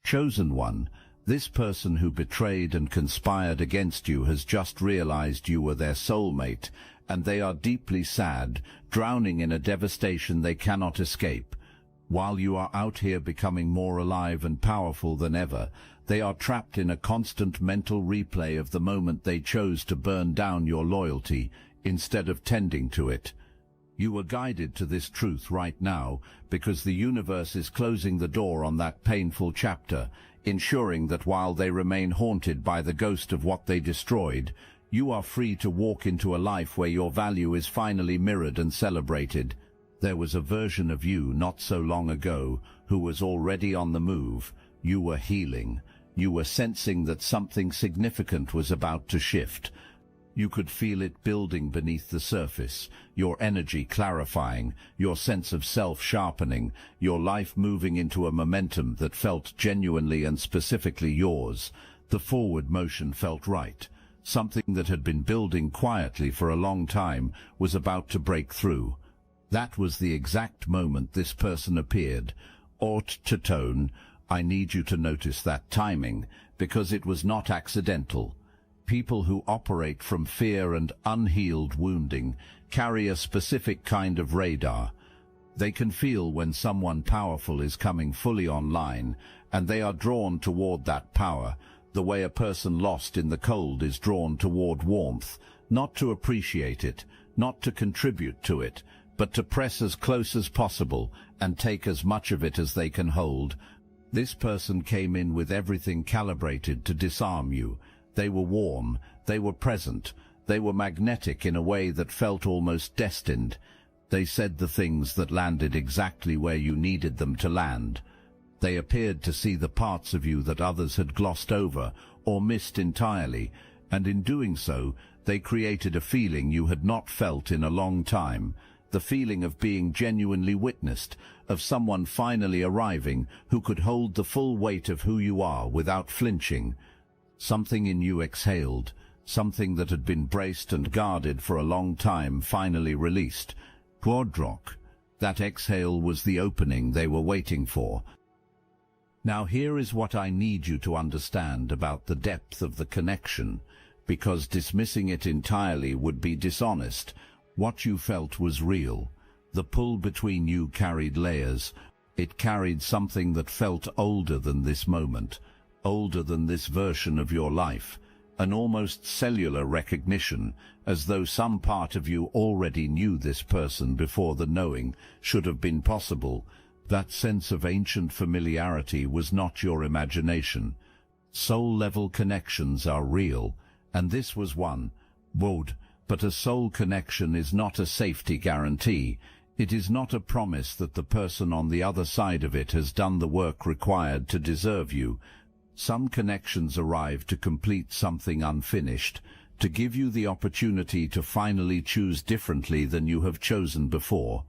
Chosen one, this person who betrayed and conspired against you has just realized you were their soulmate, and they are deeply sad, drowning in a devastation they cannot escape. While you are out here becoming more alive and powerful than ever, they are trapped in a constant mental replay of the moment they chose to burn down your loyalty instead of tending to it. You were guided to this truth right now because the universe is closing the door on that painful chapter, ensuring that while they remain haunted by the ghost of what they destroyed, you are free to walk into a life where your value is finally mirrored and celebrated. There was a version of you not so long ago who was already on the move. You were healing. You were sensing that something significant was about to shift. You could feel it building beneath the surface, your energy clarifying, your sense of self sharpening, your life moving into a momentum that felt genuinely and specifically yours. The forward motion felt right. Something that had been building quietly for a long time was about to break through. That was the exact moment this person appeared. Haute to tone, I need you to notice that timing, because it was not accidental. People who operate from fear and unhealed wounding carry a specific kind of radar. They can feel when someone powerful is coming fully online, and they are drawn toward that power, the way a person lost in the cold is drawn toward warmth, not to appreciate it, not to contribute to it, but to press as close as possible and take as much of it as they can hold. This person came in with everything calibrated to disarm you. They were warm, they were present, they were magnetic in a way that felt almost destined. They said the things that landed exactly where you needed them to land. They appeared to see the parts of you that others had glossed over or missed entirely, and in doing so, they created a feeling you had not felt in a long time, the feeling of being genuinely witnessed, of someone finally arriving who could hold the full weight of who you are without flinching. Something in you exhaled, something that had been braced and guarded for a long time finally released. Quadrock. That exhale was the opening they were waiting for. Now here is what I need you to understand about the depth of the connection, because dismissing it entirely would be dishonest. What you felt was real. The pull between you carried layers. It carried something that felt older than this moment, older than this version of your life, an almost cellular recognition, as though some part of you already knew this person before the knowing should have been possible. That sense of ancient familiarity was not your imagination. Soul-level connections are real, and this was one. But a soul connection is not a safety guarantee. It is not a promise that the person on the other side of it has done the work required to deserve you. Some connections arrive to complete something unfinished, to give you the opportunity to finally choose differently than you have chosen before.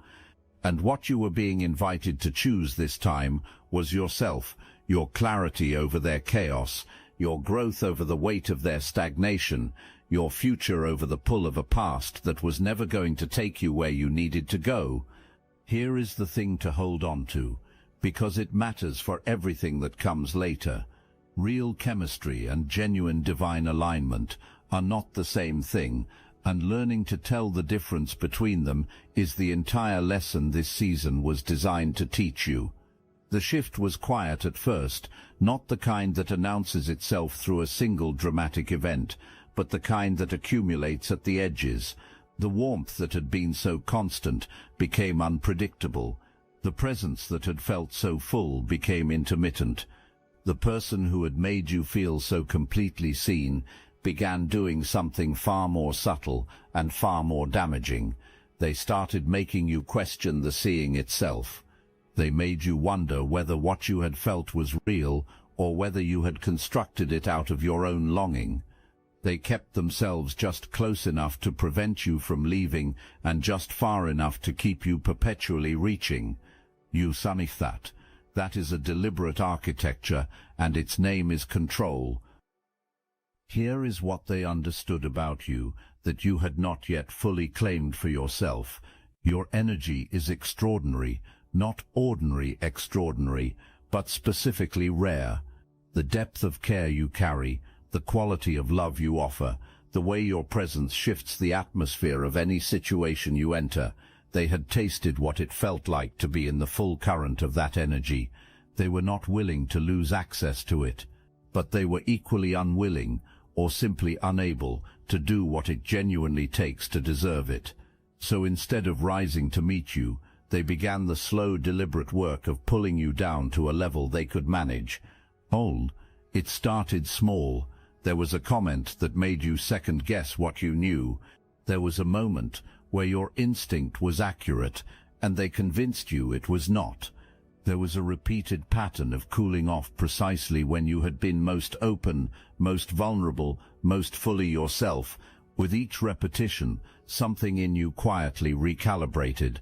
And what you were being invited to choose this time was yourself, your clarity over their chaos, your growth over the weight of their stagnation, your future over the pull of a past that was never going to take you where you needed to go. Here is the thing to hold on to, because it matters for everything that comes later. Real chemistry and genuine divine alignment are not the same thing, and learning to tell the difference between them is the entire lesson this season was designed to teach you. The shift was quiet at first, not the kind that announces itself through a single dramatic event, but the kind that accumulates at the edges. The warmth that had been so constant became unpredictable. The presence that had felt so full became intermittent. The person who had made you feel so completely seen began doing something far more subtle and far more damaging. They started making you question the seeing itself. They made you wonder whether what you had felt was real or whether you had constructed it out of your own longing. They kept themselves just close enough to prevent you from leaving and just far enough to keep you perpetually reaching. You sanish that. That is a deliberate architecture, and its name is control. Here is what they understood about you that you had not yet fully claimed for yourself. Your energy is extraordinary, not ordinary extraordinary. but specifically rare. The depth of care you carry, the quality of love you offer, the way your presence shifts the atmosphere of any situation you enter. They had tasted what it felt like to be in the full current of that energy. They were not willing to lose access to it, but they were equally unwilling, or simply unable, to do what it genuinely takes to deserve it. So instead of rising to meet you, they began the slow, deliberate work of pulling you down to a level they could manage. It started small. There was a comment that made you second-guess what you knew. There was a moment where your instinct was accurate, and they convinced you it was not. There was a repeated pattern of cooling off precisely when you had been most open, most vulnerable, most fully yourself. With each repetition, something in you quietly recalibrated.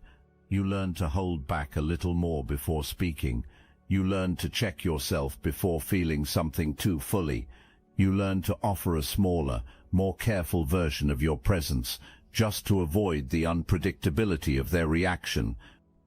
You learned to hold back a little more before speaking. You learned to check yourself before feeling something too fully. You learned to offer a smaller, more careful version of your presence, just to avoid the unpredictability of their reaction.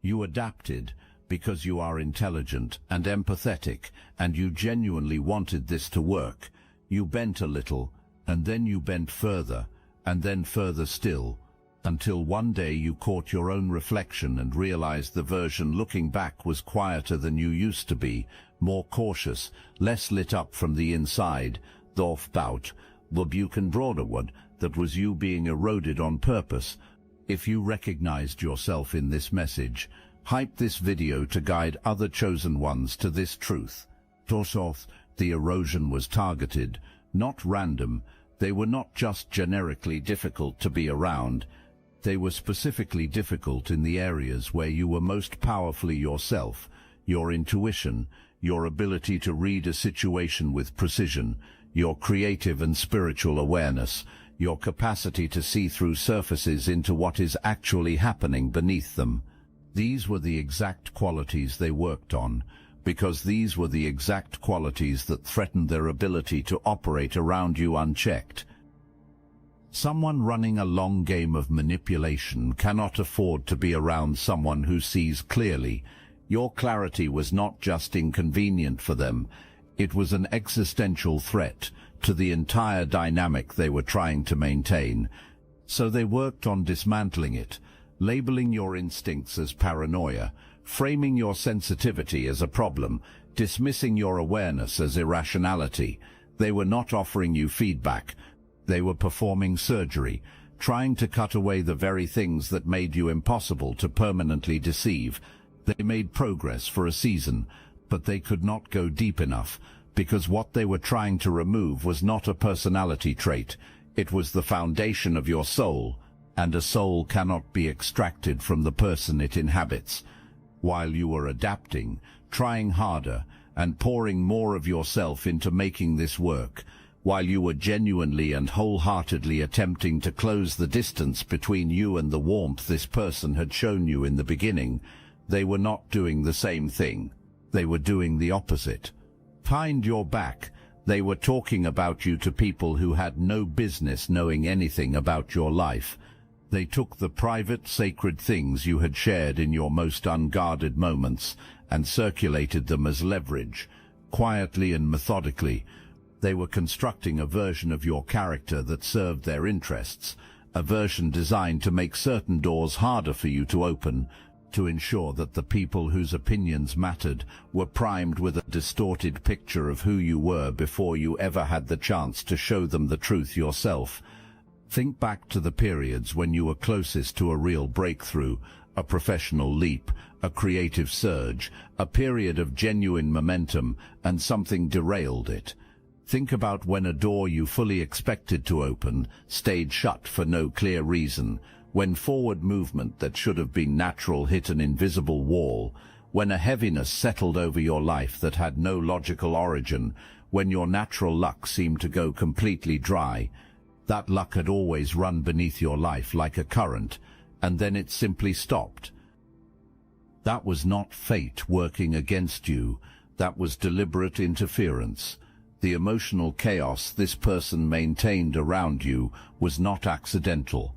You adapted because you are intelligent and empathetic, and you genuinely wanted this to work. You bent a little, and then you bent further, and then further still, until one day you caught your own reflection and realized the version looking back was quieter than you used to be, more cautious, less lit up from the inside. Thought, the Buchan Broaderwood, that was you being eroded on purpose. If you recognized yourself in this message, hype this video to guide other chosen ones to this truth. Torsoth, the erosion was targeted, not random. They were not just generically difficult to be around. They were specifically difficult in the areas where you were most powerfully yourself, your intuition, your ability to read a situation with precision, your creative and spiritual awareness, your capacity to see through surfaces into what is actually happening beneath them. These were the exact qualities they worked on, because these were the exact qualities that threatened their ability to operate around you unchecked. Someone running a long game of manipulation cannot afford to be around someone who sees clearly. Your clarity was not just inconvenient for them, it was an existential threat to the entire dynamic they were trying to maintain. So they worked on dismantling it, labeling your instincts as paranoia, framing your sensitivity as a problem, dismissing your awareness as irrationality. They were not offering you feedback. They were performing surgery, trying to cut away the very things that made you impossible to permanently deceive. They made progress for a season, but they could not go deep enough, because what they were trying to remove was not a personality trait. It was the foundation of your soul, and a soul cannot be extracted from the person it inhabits. While you were adapting, trying harder, and pouring more of yourself into making this work, while you were genuinely and wholeheartedly attempting to close the distance between you and the warmth this person had shown you in the beginning, they were not doing the same thing. They were doing the opposite. Behind your back, they were talking about you to people who had no business knowing anything about your life. They took the private, sacred things you had shared in your most unguarded moments and circulated them as leverage. Quietly and methodically, they were constructing a version of your character that served their interests, a version designed to make certain doors harder for you to open, to ensure that the people whose opinions mattered were primed with a distorted picture of who you were before you ever had the chance to show them the truth yourself. Think back to the periods when you were closest to a real breakthrough, a professional leap, a creative surge, a period of genuine momentum, and something derailed it. Think about when a door you fully expected to open stayed shut for no clear reason, when forward movement that should have been natural hit an invisible wall, when a heaviness settled over your life that had no logical origin, when your natural luck seemed to go completely dry. That luck had always run beneath your life like a current, and then it simply stopped. That was not fate working against you. That was deliberate interference. The emotional chaos this person maintained around you was not accidental.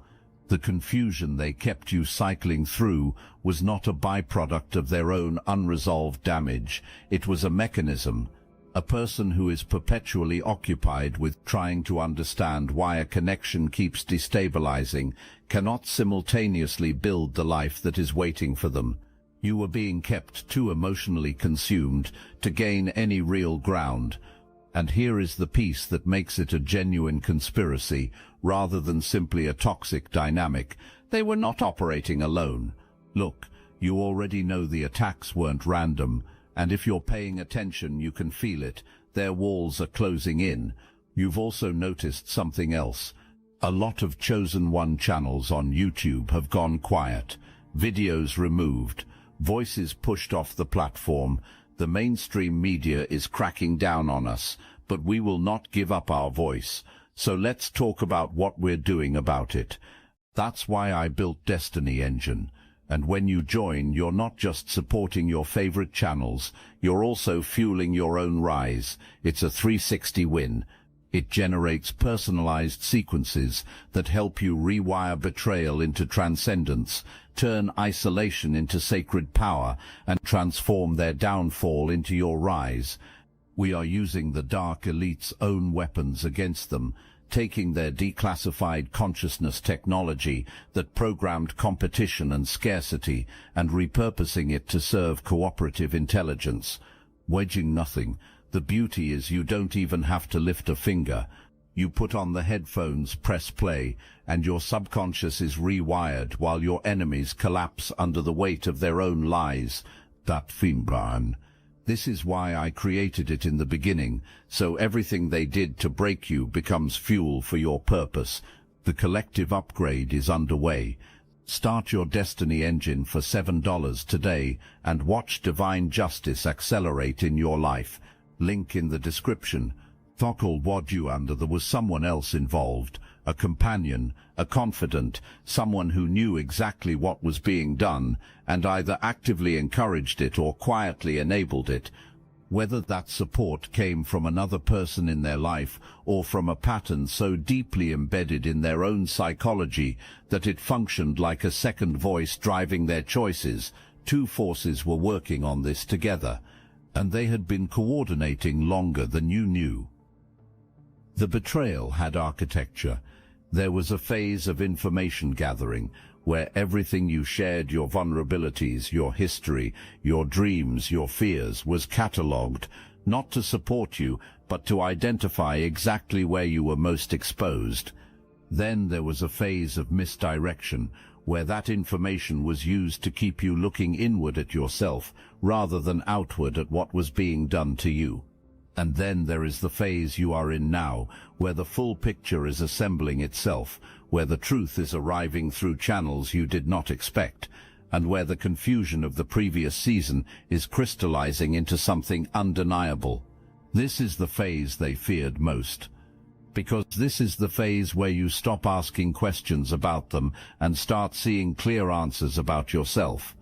The confusion they kept you cycling through was not a byproduct of their own unresolved damage. It was a mechanism. A person who is perpetually occupied with trying to understand why a connection keeps destabilizing cannot simultaneously build the life that is waiting for them. You were being kept too emotionally consumed to gain any real ground. And here is the piece that makes it a genuine conspiracy, rather than simply a toxic dynamic. They were not operating alone. Look, you already know the attacks weren't random, and if you're paying attention you can feel it. Their walls are closing in. You've also noticed something else. A lot of Chosen One channels on YouTube have gone quiet. Videos removed. Voices pushed off the platform. The mainstream media is cracking down on us, but we will not give up our voice. So let's talk about what we're doing about it. That's why I built Destiny Engine. And when you join, you're not just supporting your favorite channels, you're also fueling your own rise. It's a 360 win. It generates personalized sequences that help you rewire betrayal into transcendence, turn isolation into sacred power, and transform their downfall into your rise. We are using the Dark Elite's own weapons against them, taking their declassified consciousness technology that programmed competition and scarcity and repurposing it to serve cooperative intelligence. Wedging nothing. The beauty is you don't even have to lift a finger. You put on the headphones, press play, and your subconscious is rewired while your enemies collapse under the weight of their own lies. That Fimbran. This is why I created it in the beginning, so everything they did to break you becomes fuel for your purpose. The collective upgrade is underway. Start your Destiny Engine for $7 today and watch divine justice accelerate in your life. Link in the description. Thokal Wadyuanda, there was someone else involved, a companion, a confidant, someone who knew exactly what was being done and either actively encouraged it or quietly enabled it. Whether that support came from another person in their life or from a pattern so deeply embedded in their own psychology that it functioned like a second voice driving their choices, two forces were working on this together, and they had been coordinating longer than you knew. The betrayal had architecture. There was a phase of information gathering, where everything you shared, your vulnerabilities, your history, your dreams, your fears, was catalogued, not to support you, but to identify exactly where you were most exposed. Then there was a phase of misdirection, where that information was used to keep you looking inward at yourself, rather than outward at what was being done to you. And then there is the phase you are in now, where the full picture is assembling itself, where the truth is arriving through channels you did not expect, and where the confusion of the previous season is crystallizing into something undeniable. This is the phase they feared most, because this is the phase where you stop asking questions about them and start seeing clear answers about yourself.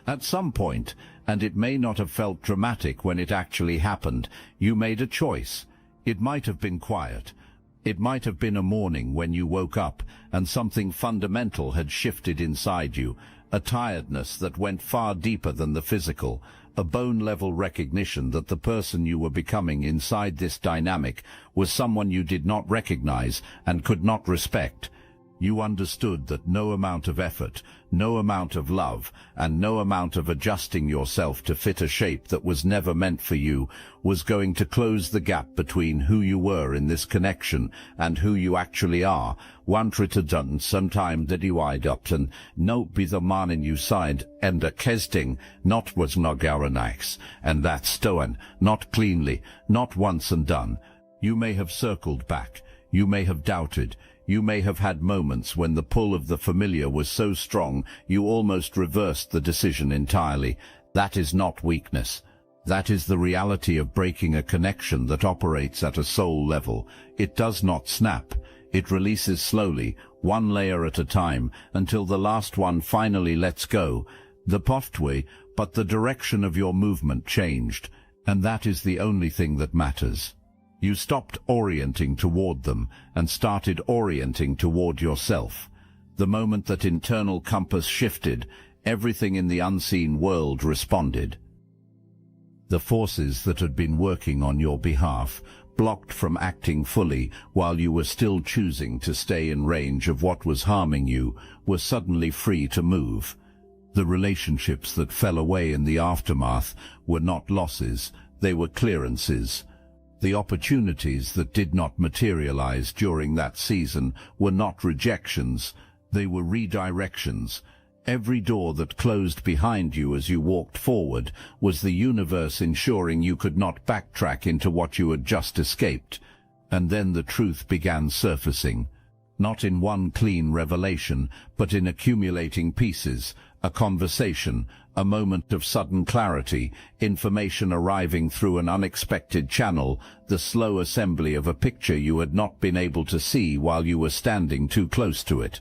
At some point, and it may not have felt dramatic when it actually happened, you made a choice. It might have been quiet. It might have been a morning when you woke up and something fundamental had shifted inside you, a tiredness that went far deeper than the physical, a bone-level recognition that the person you were becoming inside this dynamic was someone you did not recognize and could not respect. You understood that no amount of effort, no amount of love, and no amount of adjusting yourself to fit a shape that was never meant for you was going to close the gap between who you were in this connection and who you actually are. Wantritadan sometime that you eyed up and no be the man in you side and a kesting, not was nogaranax, and that stoen, not cleanly, not once and done. You may have circled back, you may have doubted, you may have had moments when the pull of the familiar was so strong you almost reversed the decision entirely. That is not weakness. That is the reality of breaking a connection that operates at a soul level. It does not snap. It releases slowly, one layer at a time, until the last one finally lets go. The pathway, but the direction of your movement changed, and that is the only thing that matters. You stopped orienting toward them and started orienting toward yourself. The moment that internal compass shifted, everything in the unseen world responded. The forces that had been working on your behalf, blocked from acting fully while you were still choosing to stay in range of what was harming you, were suddenly free to move. The relationships that fell away in the aftermath were not losses, they were clearances. The opportunities that did not materialize during that season were not rejections, they were redirections. Every door that closed behind you as you walked forward was the universe ensuring you could not backtrack into what you had just escaped. And then the truth began surfacing, not in one clean revelation, but in accumulating pieces, a conversation, a moment of sudden clarity, information arriving through an unexpected channel, the slow assembly of a picture you had not been able to see while you were standing too close to it.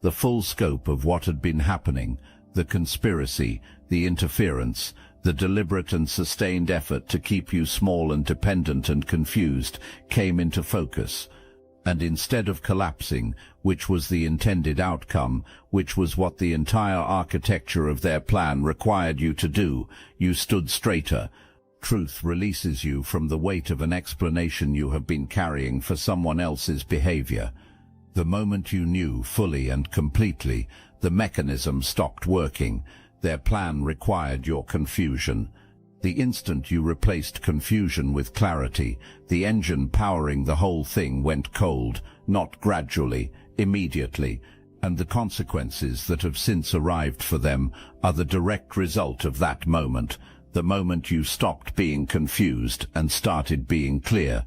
The full scope of what had been happening, the conspiracy, the interference, the deliberate and sustained effort to keep you small and dependent and confused, came into focus. And instead of collapsing, which was the intended outcome, which was what the entire architecture of their plan required you to do, you stood straighter. Truth releases you from the weight of an explanation you have been carrying for someone else's behavior. The moment you knew fully and completely, the mechanism stopped working. Their plan required your confusion. The instant you replaced confusion with clarity, the engine powering the whole thing went cold, not gradually, immediately, and the consequences that have since arrived for them are the direct result of that moment, the moment you stopped being confused and started being clear.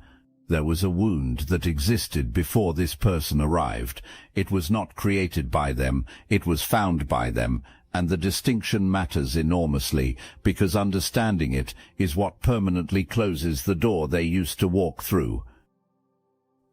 There was a wound that existed before this person arrived. It was not created by them, it was found by them, and the distinction matters enormously, because understanding it is what permanently closes the door they used to walk through.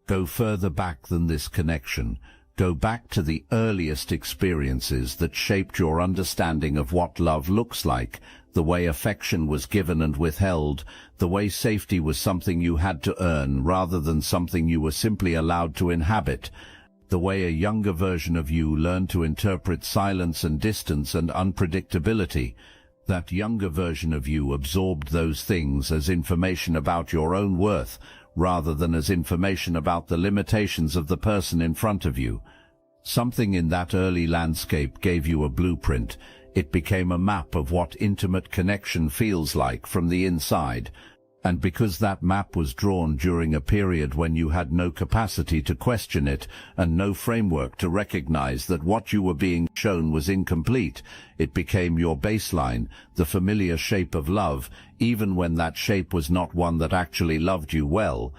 Go further back than this connection. Go back to the earliest experiences that shaped your understanding of what love looks like, the way affection was given and withheld, the way safety was something you had to earn rather than something you were simply allowed to inhabit, the way a younger version of you learned to interpret silence and distance and unpredictability. That younger version of you absorbed those things as information about your own worth, rather than as information about the limitations of the person in front of you. Something in that early landscape gave you a blueprint. It became a map of what intimate connection feels like from the inside. And because that map was drawn during a period when you had no capacity to question it and no framework to recognize that what you were being shown was incomplete, it became your baseline, the familiar shape of love, even when that shape was not one that actually loved you well.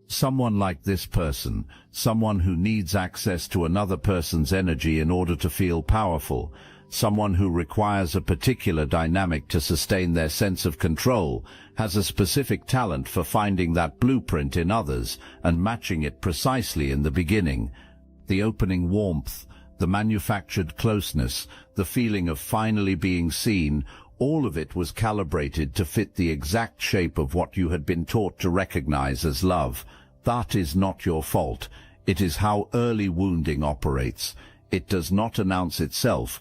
Someone like this person, someone who needs access to another person's energy in order to feel powerful, someone who requires a particular dynamic to sustain their sense of control, has a specific talent for finding that blueprint in others and matching it precisely in the beginning. The opening warmth, the manufactured closeness, the feeling of finally being seen, all of it was calibrated to fit the exact shape of what you had been taught to recognize as love. That is not your fault. It is how early wounding operates. It does not announce itself.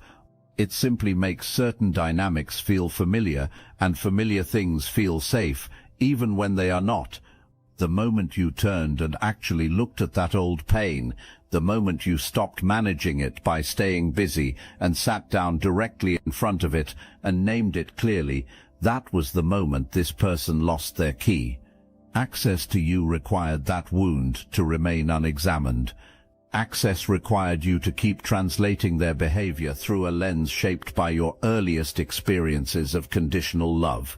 It simply makes certain dynamics feel familiar, and familiar things feel safe, even when they are not. The moment you turned and actually looked at that old pain, the moment you stopped managing it by staying busy and sat down directly in front of it and named it clearly, that was the moment this person lost their key. Access to you required that wound to remain unexamined. Access required you to keep translating their behavior through a lens shaped by your earliest experiences of conditional love.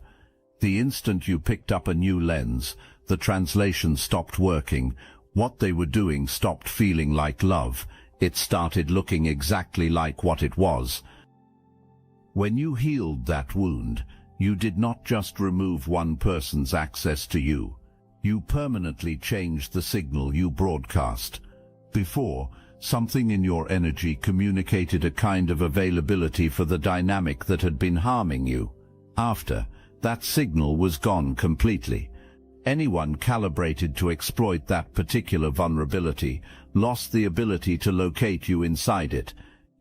The instant you picked up a new lens, the translation stopped working. What they were doing stopped feeling like love. It started looking exactly like what it was. When you healed that wound, you did not just remove one person's access to you. You permanently changed the signal you broadcast. Before, something in your energy communicated a kind of availability for the dynamic that had been harming you. After, that signal was gone completely. Anyone calibrated to exploit that particular vulnerability lost the ability to locate you inside it.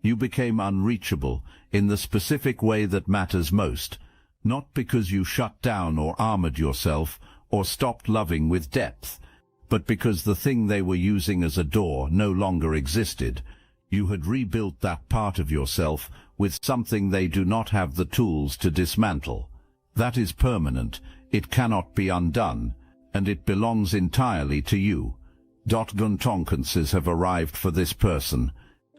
You became unreachable in the specific way that matters most, not because you shut down or armored yourself or stopped loving with depth, but because the thing they were using as a door no longer existed. You had rebuilt that part of yourself with something they do not have the tools to dismantle. That is permanent, it cannot be undone, and it belongs entirely to you. Guntonkenses have arrived for this person,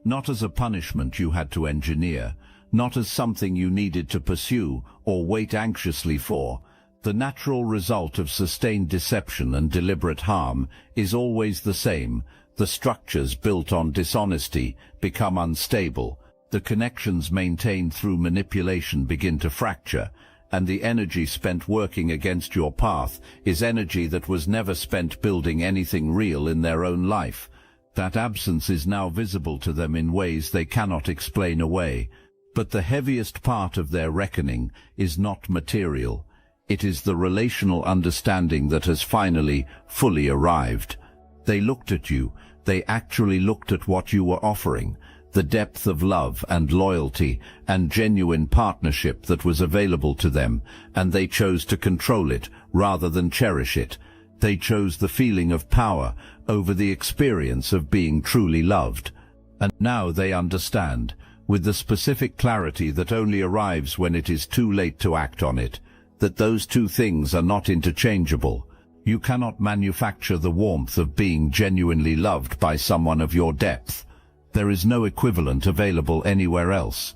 not as a punishment you had to engineer, not as something you needed to pursue or wait anxiously for. The natural result of sustained deception and deliberate harm is always the same. The structures built on dishonesty become unstable, the connections maintained through manipulation begin to fracture, and the energy spent working against your path is energy that was never spent building anything real in their own life. That absence is now visible to them in ways they cannot explain away. But the heaviest part of their reckoning is not material. It is the relational understanding that has finally, fully arrived. They looked at you. They actually looked at what you were offering, the depth of love and loyalty and genuine partnership that was available to them, and they chose to control it rather than cherish it. They chose the feeling of power over the experience of being truly loved. And now they understand, with the specific clarity that only arrives when it is too late to act on it, that those two things are not interchangeable. You cannot manufacture the warmth of being genuinely loved by someone of your depth. There is no equivalent available anywhere else.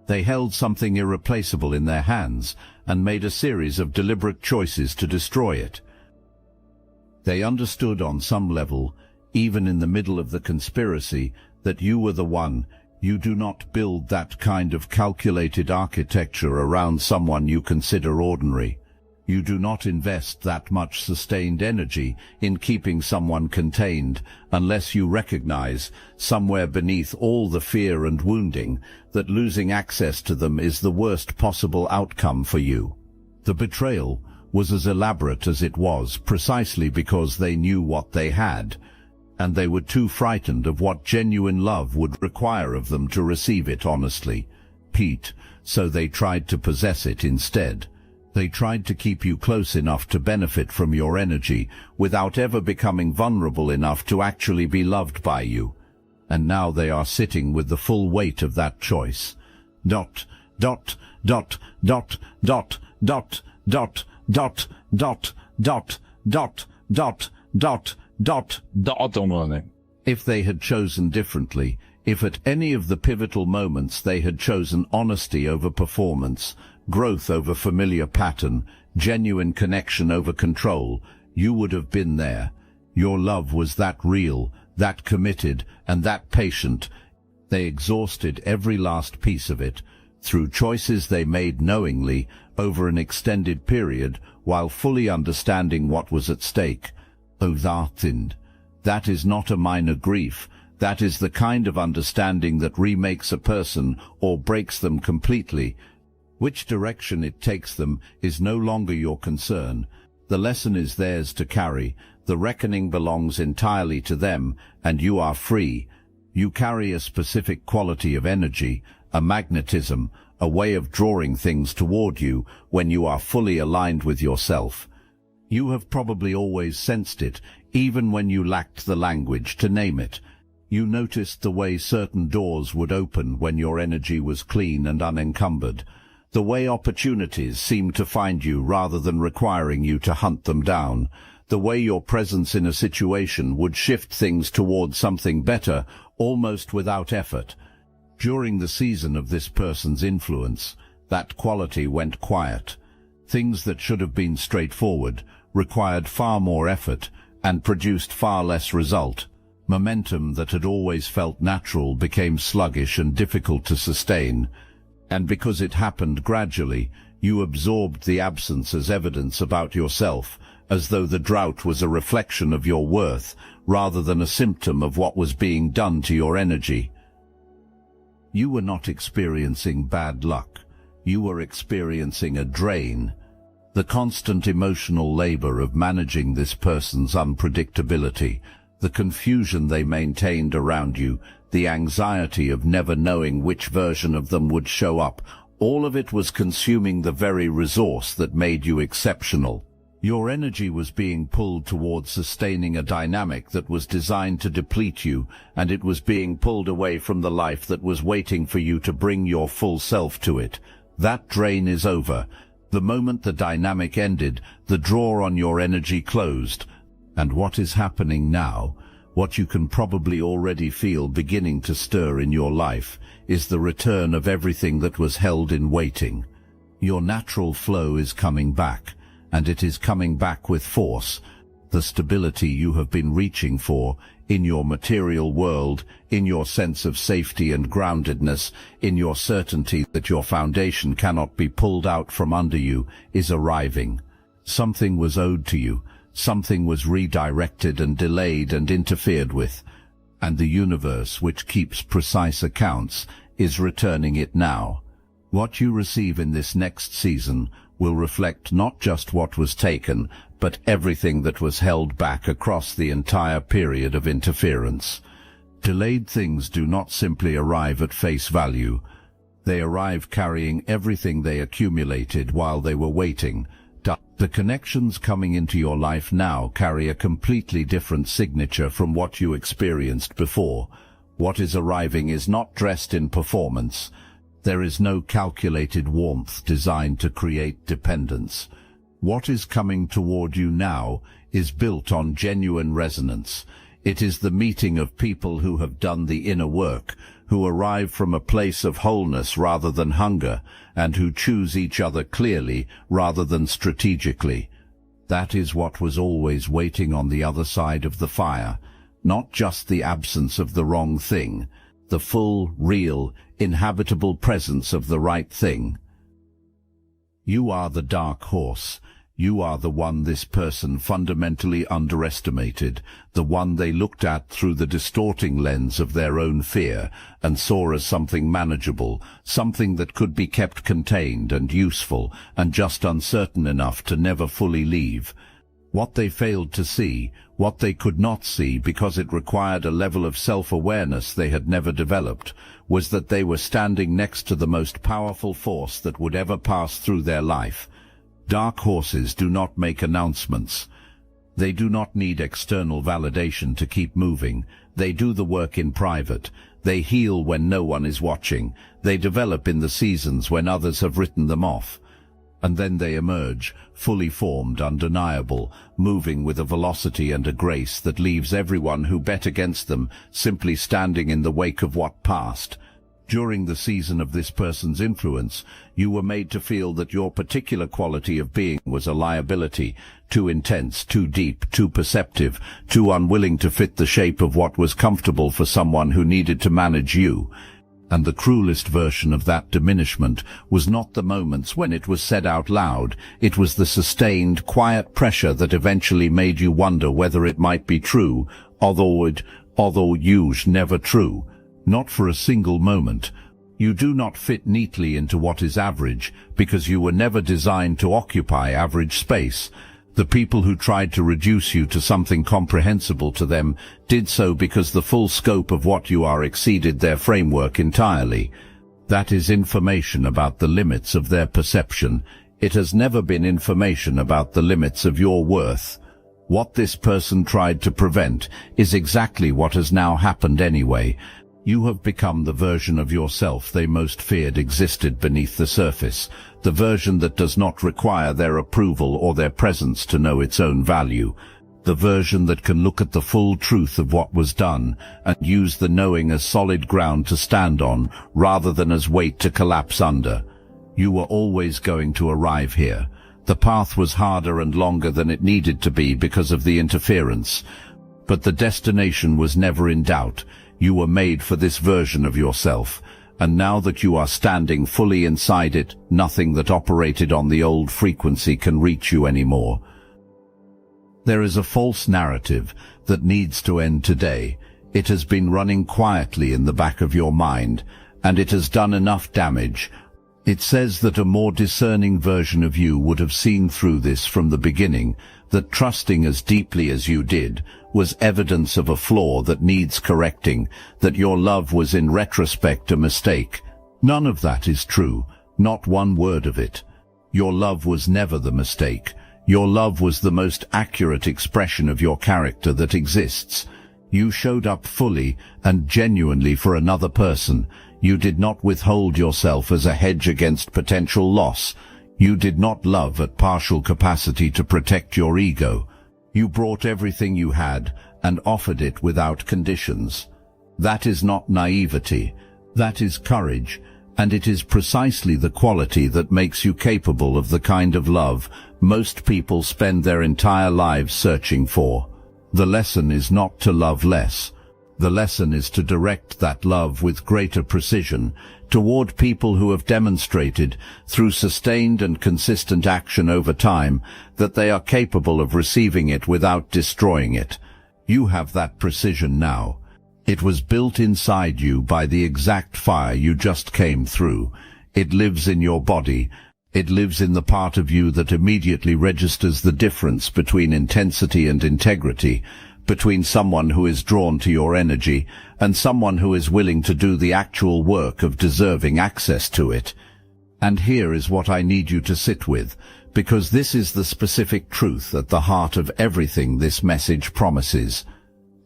They held something irreplaceable in their hands and made a series of deliberate choices to destroy it. They understood on some level, even in the middle of the conspiracy, that you were the one. You do not build that kind of calculated architecture around someone you consider ordinary. You do not invest that much sustained energy in keeping someone contained unless you recognize, somewhere beneath all the fear and wounding, that losing access to them is the worst possible outcome for you. The betrayal was as elaborate as it was precisely because they knew what they had, and they were too frightened of what genuine love would require of them to receive it honestly, Pete, so they tried to possess it instead. They tried to keep you close enough to benefit from your energy without ever becoming vulnerable enough to actually be loved by you. And now they are sitting with the full weight of that choice. Dot, dot, dot, dot, dot, dot, dot, dot, dot, dot, dot, dot, dot, dot. If they had chosen differently, if at any of the pivotal moments they had chosen honesty over performance, growth over familiar pattern, genuine connection over control, you would have been there. Your love was that real, that committed, and that patient. They exhausted every last piece of it, through choices they made knowingly, over an extended period, while fully understanding what was at stake. Oh, that is not a minor grief. That is the kind of understanding that remakes a person or breaks them completely. Which direction it takes them is no longer your concern. The lesson is theirs to carry. The reckoning belongs entirely to them, and you are free. You carry a specific quality of energy, a magnetism, a way of drawing things toward you when you are fully aligned with yourself. You have probably always sensed it, even when you lacked the language to name it. You noticed the way certain doors would open when your energy was clean and unencumbered, the way opportunities seemed to find you rather than requiring you to hunt them down, the way your presence in a situation would shift things toward something better, almost without effort. During the season of this person's influence, that quality went quiet. Things that should have been straightforward required far more effort and produced far less result. Momentum that had always felt natural became sluggish and difficult to sustain. And because it happened gradually, you absorbed the absence as evidence about yourself, as though the drought was a reflection of your worth, rather than a symptom of what was being done to your energy. You were not experiencing bad luck. You were experiencing a drain. The constant emotional labor of managing this person's unpredictability, the confusion they maintained around you, the anxiety of never knowing which version of them would show up, all of it was consuming the very resource that made you exceptional. Your energy was being pulled towards sustaining a dynamic that was designed to deplete you, and it was being pulled away from the life that was waiting for you to bring your full self to it. That drain is over. The moment the dynamic ended, the drawer on your energy closed. And what is happening now, what you can probably already feel beginning to stir in your life, is the return of everything that was held in waiting. Your natural flow is coming back, and it is coming back with force. The stability you have been reaching for, in your material world, in your sense of safety and groundedness, in your certainty that your foundation cannot be pulled out from under you, is arriving. Something was owed to you, something was redirected and delayed and interfered with, and the universe, which keeps precise accounts, is returning it now. What you receive in this next season will reflect not just what was taken, but everything that was held back across the entire period of interference. Delayed things do not simply arrive at face value. They arrive carrying everything they accumulated while they were waiting. The connections coming into your life now carry a completely different signature from what you experienced before. What is arriving is not dressed in performance. There is no calculated warmth designed to create dependence. What is coming toward you now is built on genuine resonance. It is the meeting of people who have done the inner work, who arrive from a place of wholeness rather than hunger, and who choose each other clearly rather than strategically. That is what was always waiting on the other side of the fire, not just the absence of the wrong thing, the full, real, inhabitable presence of the right thing. You are the dark horse. You are the one this person fundamentally underestimated, the one they looked at through the distorting lens of their own fear and saw as something manageable, something that could be kept contained and useful and just uncertain enough to never fully leave. What they failed to see, what they could not see because it required a level of self-awareness they had never developed, was that they were standing next to the most powerful force that would ever pass through their life. Dark horses do not make announcements. They do not need external validation to keep moving. They do the work in private. They heal when no one is watching. They develop in the seasons when others have written them off. And then they emerge, fully formed, undeniable, moving with a velocity and a grace that leaves everyone who bet against them simply standing in the wake of what passed. During the season of this person's influence, you were made to feel that your particular quality of being was a liability, too intense, too deep, too perceptive, too unwilling to fit the shape of what was comfortable for someone who needed to manage you. And the cruelest version of that diminishment was not the moments when it was said out loud. It was the sustained, quiet pressure that eventually made you wonder whether it might be true, although usually never true. Not for a single moment. You do not fit neatly into what is average, because you were never designed to occupy average space. The people who tried to reduce you to something comprehensible to them did so because the full scope of what you are exceeded their framework entirely. That is information about the limits of their perception. It has never been information about the limits of your worth. What this person tried to prevent is exactly what has now happened anyway. You have become the version of yourself they most feared existed beneath the surface, the version that does not require their approval or their presence to know its own value, the version that can look at the full truth of what was done and use the knowing as solid ground to stand on rather than as weight to collapse under. You were always going to arrive here. The path was harder and longer than it needed to be because of the interference, but the destination was never in doubt. You were made for this version of yourself, and now that you are standing fully inside it, nothing that operated on the old frequency can reach you anymore. There is a false narrative that needs to end today. It has been running quietly in the back of your mind, and it has done enough damage. It says that a more discerning version of you would have seen through this from the beginning, that trusting as deeply as you did was evidence of a flaw that needs correcting, that your love was in retrospect a mistake. None of that is true, not one word of it. Your love was never the mistake. Your love was the most accurate expression of your character that exists. You showed up fully and genuinely for another person. You did not withhold yourself as a hedge against potential loss. You did not love at partial capacity to protect your ego. You brought everything you had and offered it without conditions. That is not naivety. That is courage, and it is precisely the quality that makes you capable of the kind of love most people spend their entire lives searching for. The lesson is not to love less. The lesson is to direct that love with greater precision toward people who have demonstrated, through sustained and consistent action over time, that they are capable of receiving it without destroying it. You have that precision now. It was built inside you by the exact fire you just came through. It lives in your body. It lives in the part of you that immediately registers the difference between intensity and integrity, between someone who is drawn to your energy and someone who is willing to do the actual work of deserving access to it. And here is what I need you to sit with, because this is the specific truth at the heart of everything this message promises.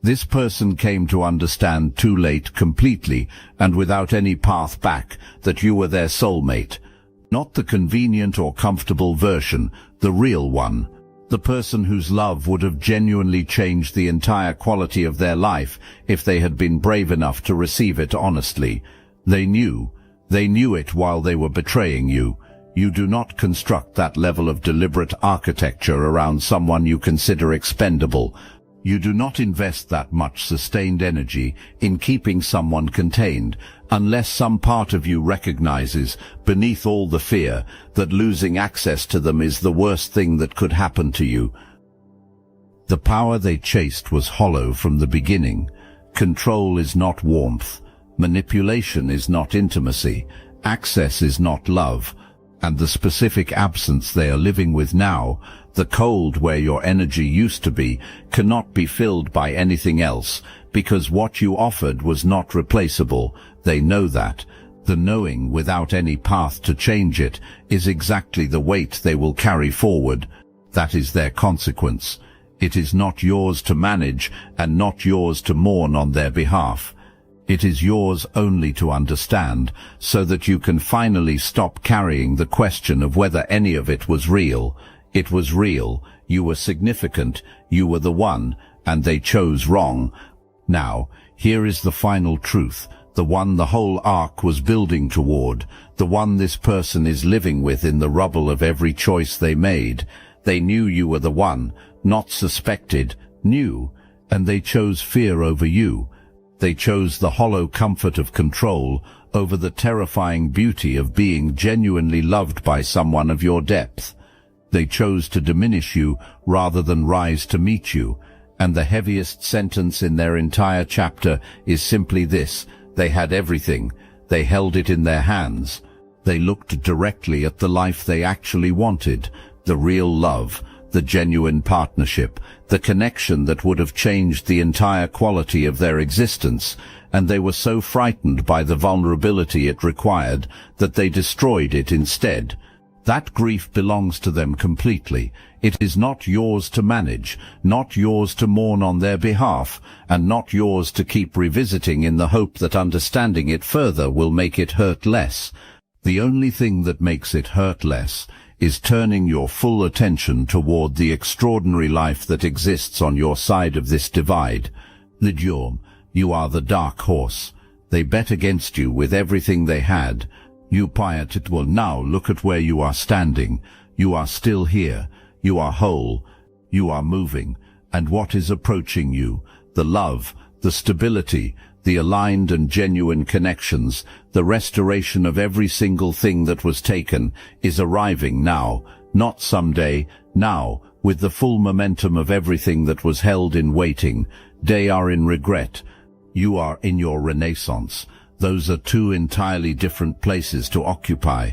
This person came to understand too late, completely and without any path back, that you were their soulmate. Not the convenient or comfortable version, the real one. The person whose love would have genuinely changed the entire quality of their life if they had been brave enough to receive it honestly. They knew it while they were betraying you. You do not construct that level of deliberate architecture around someone you consider expendable. You do not invest that much sustained energy in keeping someone contained unless some part of you recognizes, beneath all the fear, that losing access to them is the worst thing that could happen to you. The power they chased was hollow from the beginning. Control is not warmth. Manipulation is not intimacy. Access is not love. And the specific absence they are living with now, the cold where your energy used to be, cannot be filled by anything else, because what you offered was not replaceable. They know that. The knowing without any path to change it is exactly the weight they will carry forward. That is their consequence. It is not yours to manage and not yours to mourn on their behalf. It is yours only to understand, so that you can finally stop carrying the question of whether any of it was real. It was real, you were significant, you were the one, and they chose wrong. Now, here is the final truth, the one the whole arc was building toward, the one this person is living with in the rubble of every choice they made. They knew you were the one, not suspected, knew, and they chose fear over you. They chose the hollow comfort of control over the terrifying beauty of being genuinely loved by someone of your depth. They chose to diminish you rather than rise to meet you, and the heaviest sentence in their entire chapter is simply this: they had everything. They held it in their hands. They looked directly at the life they actually wanted, the real love, the genuine partnership, the connection that would have changed the entire quality of their existence, and they were so frightened by the vulnerability it required that they destroyed it instead. That grief belongs to them completely. It is not yours to manage, not yours to mourn on their behalf, and not yours to keep revisiting in the hope that understanding it further will make it hurt less. The only thing that makes it hurt less is turning your full attention toward the extraordinary life that exists on your side of this divide. Lidjorm, you are the dark horse. They bet against you with everything they had. You Pyatt, well, now look at where you are standing. You are still here. You are whole. You are moving. And what is approaching you? The love, the stability, the aligned and genuine connections, the restoration of every single thing that was taken is arriving now, not someday, now, with the full momentum of everything that was held in waiting. They are in regret. You are in your renaissance. Those are two entirely different places to occupy.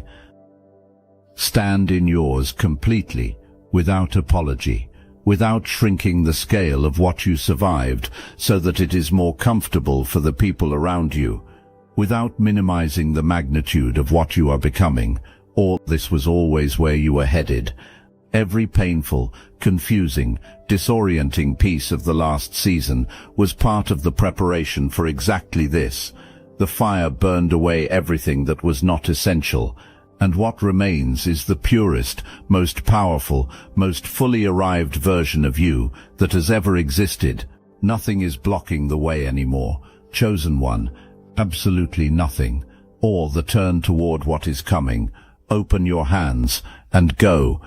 Stand in yours completely, without apology, without shrinking the scale of what you survived so that it is more comfortable for the people around you, without minimizing the magnitude of what you are becoming, or this was always where you were headed. Every painful, confusing, disorienting piece of the last season was part of the preparation for exactly this. The fire burned away everything that was not essential, and what remains is the purest, most powerful, most fully arrived version of you that has ever existed. Nothing is blocking the way anymore. Chosen one, absolutely nothing, or the turn toward what is coming. Open your hands and go.